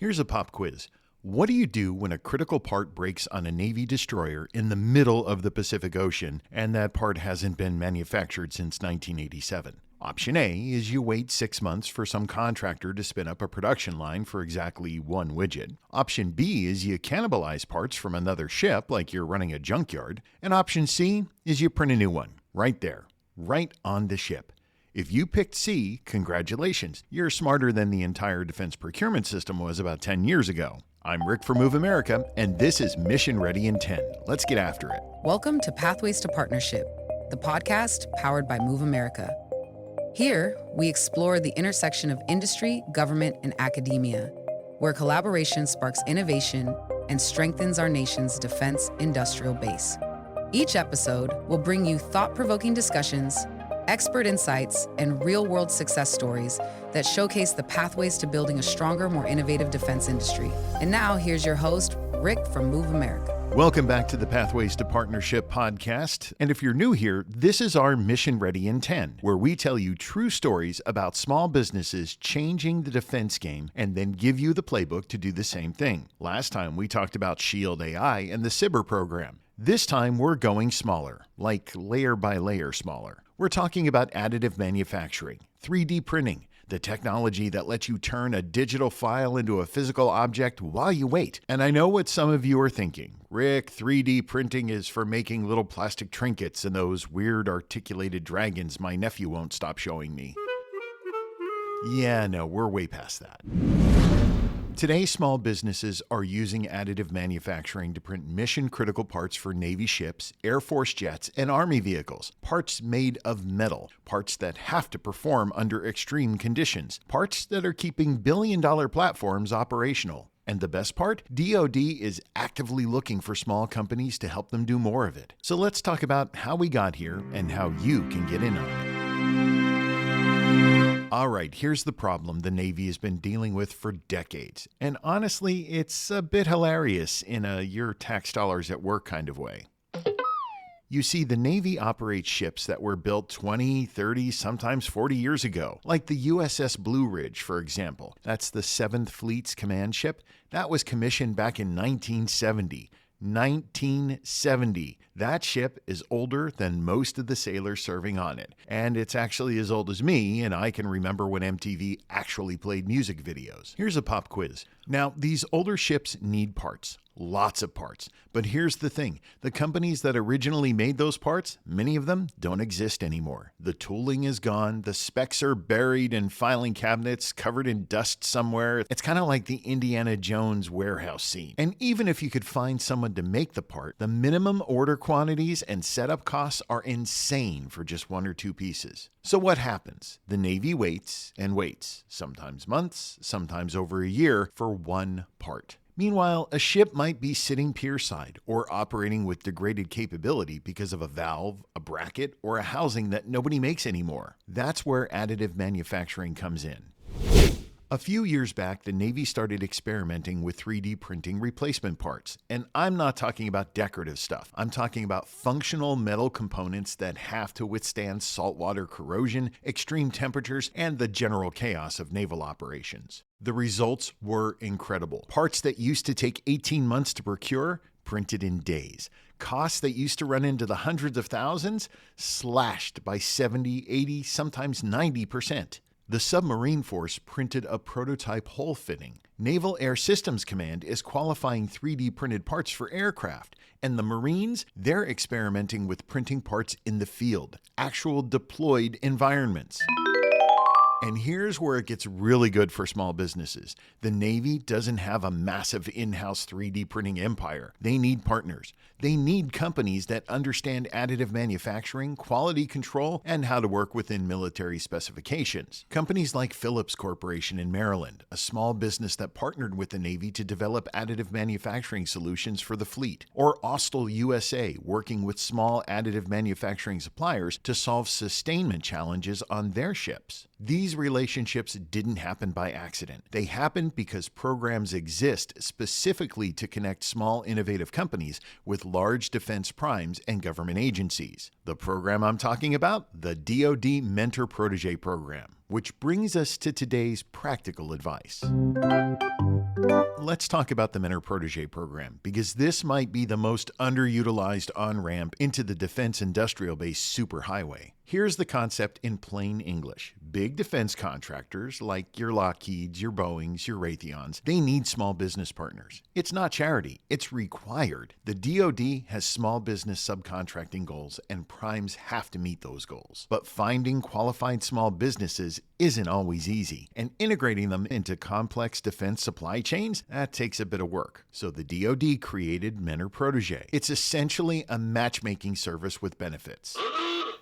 Here's a pop quiz. What do you do when a critical part breaks on a Navy destroyer in the middle of the Pacific Ocean and that part hasn't been manufactured since 1987? Option A is you wait 6 months for some contractor to spin up a production line for exactly one widget. Option B is you cannibalize parts from another ship like you're running a junkyard. And option C is you print a new one, right there, right on the ship. If you picked C, congratulations. You're smarter than the entire defense procurement system was about 10 years ago. I'm Rick for MoveAmerica, and this is Mission Ready in 10. Let's get after it. Welcome to Pathways to Partnership, the podcast powered by MoveAmerica. Here, we explore the intersection of industry, government, and academia, where collaboration sparks innovation and strengthens our nation's defense industrial base. Each episode will bring you thought-provoking discussions, expert insights, and real-world success stories that showcase the pathways to building a stronger, more innovative defense industry. And now, here's your host, Rick from MoveAmerica. Welcome back to the Pathways to Partnership podcast. And if you're new here, this is our Mission Ready in 10, where we tell you true stories about small businesses changing the defense game and then give you the playbook to do the same thing. Last time, we talked about Shield AI and the SBIR program. This time, we're going smaller, like layer by layer smaller. We're talking about additive manufacturing, 3D printing, the technology that lets you turn a digital file into a physical object while you wait. And I know what some of you are thinking. Rick, 3D printing is for making little plastic trinkets and those weird articulated dragons my nephew won't stop showing me. Yeah, no, we're way past that. Today, small businesses are using additive manufacturing to print mission-critical parts for Navy ships, Air Force jets, and Army vehicles. Parts made of metal. Parts that have to perform under extreme conditions. Parts that are keeping billion-dollar platforms operational. And the best part? DoD is actively looking for small companies to help them do more of it. So let's talk about how we got here and how you can get in on it. All right, here's the problem the Navy has been dealing with for decades. And honestly, it's a bit hilarious in a your tax dollars at work kind of way. You see, the Navy operates ships that were built 20, 30, sometimes 40 years ago, like the USS Blue Ridge, for example. That's the 7th Fleet's command ship. That was commissioned back in 1970. 1970. That ship is older than most of the sailors serving on it. And it's actually as old as me, and I can remember when MTV actually played music videos. Here's a pop quiz. Now, these older ships need parts. Lots of parts. But here's the thing. The companies that originally made those parts, many of them don't exist anymore. The tooling is gone. The specs are buried in filing cabinets covered in dust somewhere. It's kind of like the Indiana Jones warehouse scene. And even if you could find someone to make the part, the minimum order quantities and setup costs are insane for just 1 or 2 pieces. So what happens? The Navy waits and waits, sometimes months, sometimes over a year, for one part. Meanwhile, a ship might be sitting pierside or operating with degraded capability because of a valve, a bracket, or a housing that nobody makes anymore. That's where additive manufacturing comes in. A few years back, the Navy started experimenting with 3D printing replacement parts. And I'm not talking about decorative stuff. I'm talking about functional metal components that have to withstand saltwater corrosion, extreme temperatures, and the general chaos of naval operations. The results were incredible. Parts that used to take 18 months to procure, printed in days. Costs that used to run into the hundreds of thousands, slashed by 70, 80, sometimes 90%. The submarine force printed a prototype hull fitting. Naval Air Systems Command is qualifying 3D printed parts for aircraft. And the Marines, they're experimenting with printing parts in the field, actual deployed environments. And here's where it gets really good for small businesses. The Navy doesn't have a massive in-house 3D printing empire. They need partners. They need companies that understand additive manufacturing, quality control, and how to work within military specifications. Companies like Phillips Corporation in Maryland, a small business that partnered with the Navy to develop additive manufacturing solutions for the fleet. Or Austal USA, working with small additive manufacturing suppliers to solve sustainment challenges on their ships. These relationships didn't happen by accident. They happened because programs exist specifically to connect small, innovative companies with large defense primes and government agencies. The program I'm talking about, the DoD Mentor-Protégé Program, which brings us to today's practical advice. Let's talk about the Mentor-Protégé Program, because this might be the most underutilized on-ramp into the defense industrial base superhighway. Here's the concept in plain English. Big defense contractors, like your Lockheeds, your Boeings, your Raytheons, they need small business partners. It's not charity, it's required. The DoD has small business subcontracting goals, and primes have to meet those goals. But finding qualified small businesses isn't always easy, and integrating them into complex defense supply chains, that takes a bit of work. So the DoD created Mentor-Protégé. It's essentially a matchmaking service with benefits.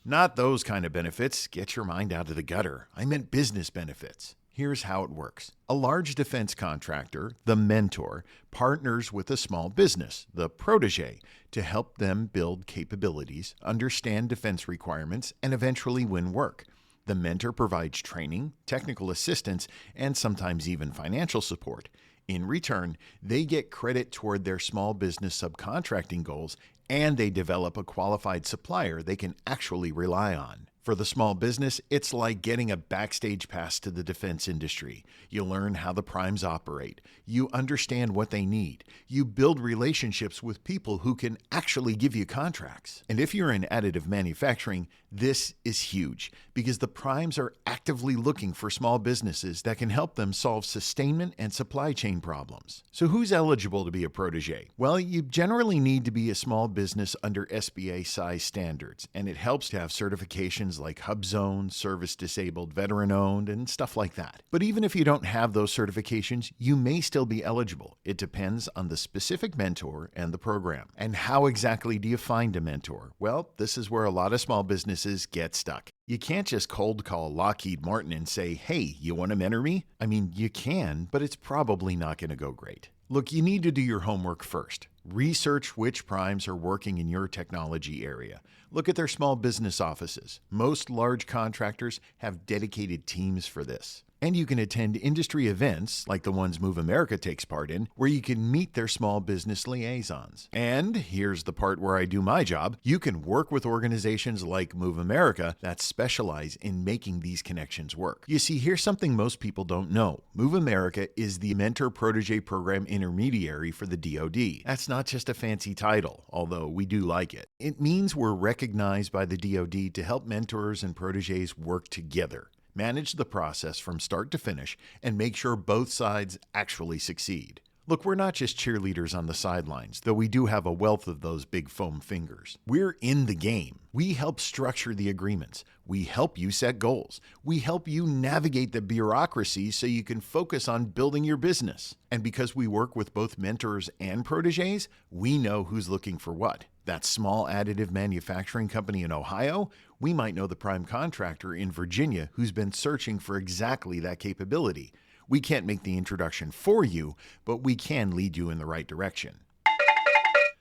Not those kind of benefits. Get your mind out of the gutter. I meant business benefits. Here's how it works. A large defense contractor, the mentor, partners with a small business, the protege, to help them build capabilities, understand defense requirements, and eventually win work. The mentor provides training, technical assistance, and sometimes even financial support. In return, they get credit toward their small business subcontracting goals, and they develop a qualified supplier they can actually rely on. For the small business, it's like getting a backstage pass to the defense industry. You learn how the primes operate. You understand what they need. You build relationships with people who can actually give you contracts. And if you're in additive manufacturing, this is huge, because the primes are actively looking for small businesses that can help them solve sustainment and supply chain problems. So who's eligible to be a protege? Well, you generally need to be a small business under SBA size standards, and it helps to have certifications like HubZone, Service Disabled, Veteran Owned, and stuff like that. But even if you don't have those certifications, you may still be eligible. It depends on the specific mentor and the program. And how exactly do you find a mentor? Well, this is where a lot of small businesses get stuck. You can't just cold call Lockheed Martin and say, hey, you want to mentor me? I mean, you can, but it's probably not going to go great. Look, you need to do your homework first. Research which primes are working in your technology area. Look at their small business offices. Most large contractors have dedicated teams for this. And you can attend industry events, like the ones MoveAmerica takes part in, where you can meet their small business liaisons. And here's the part where I do my job. You can work with organizations like MoveAmerica that specialize in making these connections work. You see, here's something most people don't know. MoveAmerica is the Mentor-Protégé Program intermediary for the DoD. That's not just a fancy title, although we do like it. It means we're recognized by the DoD to help mentors and protégés work together, manage the process from start to finish, and make sure both sides actually succeed. Look, we're not just cheerleaders on the sidelines, though we do have a wealth of those big foam fingers. We're in the game. We help structure the agreements. We help you set goals. We help you navigate the bureaucracy so you can focus on building your business. And because we work with both mentors and protégés, we know who's looking for what. That small additive manufacturing company in Ohio, we might know the prime contractor in Virginia who's been searching for exactly that capability. We can't make the introduction for you, but we can lead you in the right direction.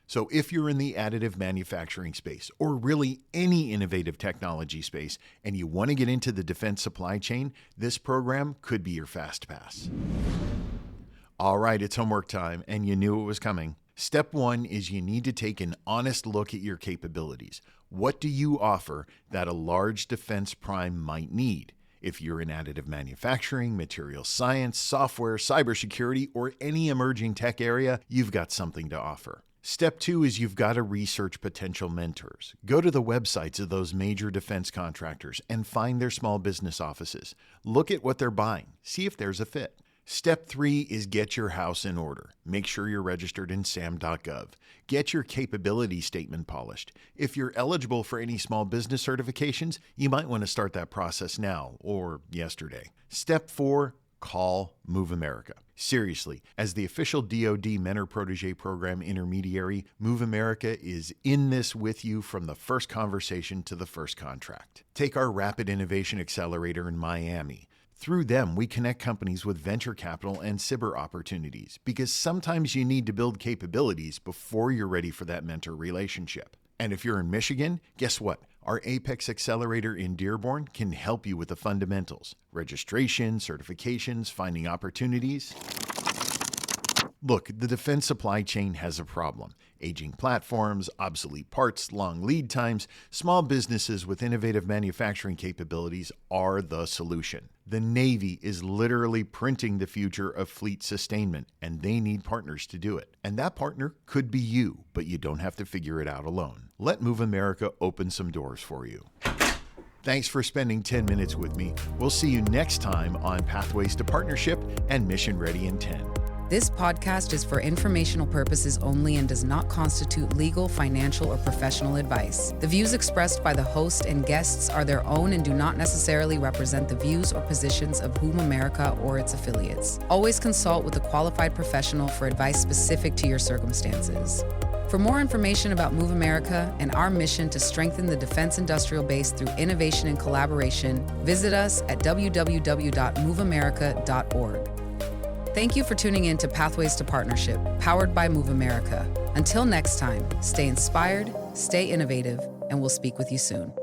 So if you're in the additive manufacturing space, or really any innovative technology space, and you want to get into the defense supply chain, this program could be your fast pass. All right, it's homework time, and you knew it was coming. Step 1 is you need to take an honest look at your capabilities. What do you offer that a large defense prime might need? If you're in additive manufacturing, material science, software, cybersecurity, or any emerging tech area, you've got something to offer. Step 2 is you've got to research potential mentors. Go to the websites of those major defense contractors and find their small business offices. Look at what they're buying. See if there's a fit. Step 3 is get your house in order. Make sure you're registered in SAM.gov. Get your capability statement polished. If you're eligible for any small business certifications, you might want to start that process now or yesterday. Step 4, call MoveAmerica. Seriously, as the official DoD Mentor-Protégé Program intermediary, MoveAmerica is in this with you from the first conversation to the first contract. Take our Rapid Innovation Accelerator in Miami. Through them, we connect companies with venture capital and cyber opportunities, because sometimes you need to build capabilities before you're ready for that mentor relationship. And if you're in Michigan, guess what? Our Apex Accelerator in Dearborn can help you with the fundamentals: registration, certifications, finding opportunities. Look, the defense supply chain has a problem. Aging platforms, obsolete parts, long lead times. Small businesses with innovative manufacturing capabilities are the solution. The Navy is literally printing the future of fleet sustainment, and they need partners to do it. And that partner could be you, but you don't have to figure it out alone. Let MoveAmerica open some doors for you. Thanks for spending 10 minutes with me. We'll see you next time on Pathways to Partnership and Mission Ready in 10. This podcast is for informational purposes only and does not constitute legal, financial, or professional advice. The views expressed by the host and guests are their own and do not necessarily represent the views or positions of MoveAmerica or its affiliates. Always consult with a qualified professional for advice specific to your circumstances. For more information about MoveAmerica and our mission to strengthen the defense industrial base through innovation and collaboration, visit us at www.moveamerica.org. Thank you for tuning in to Pathways to Partnership, powered by MoveAmerica. Until next time, stay inspired, stay innovative, and we'll speak with you soon.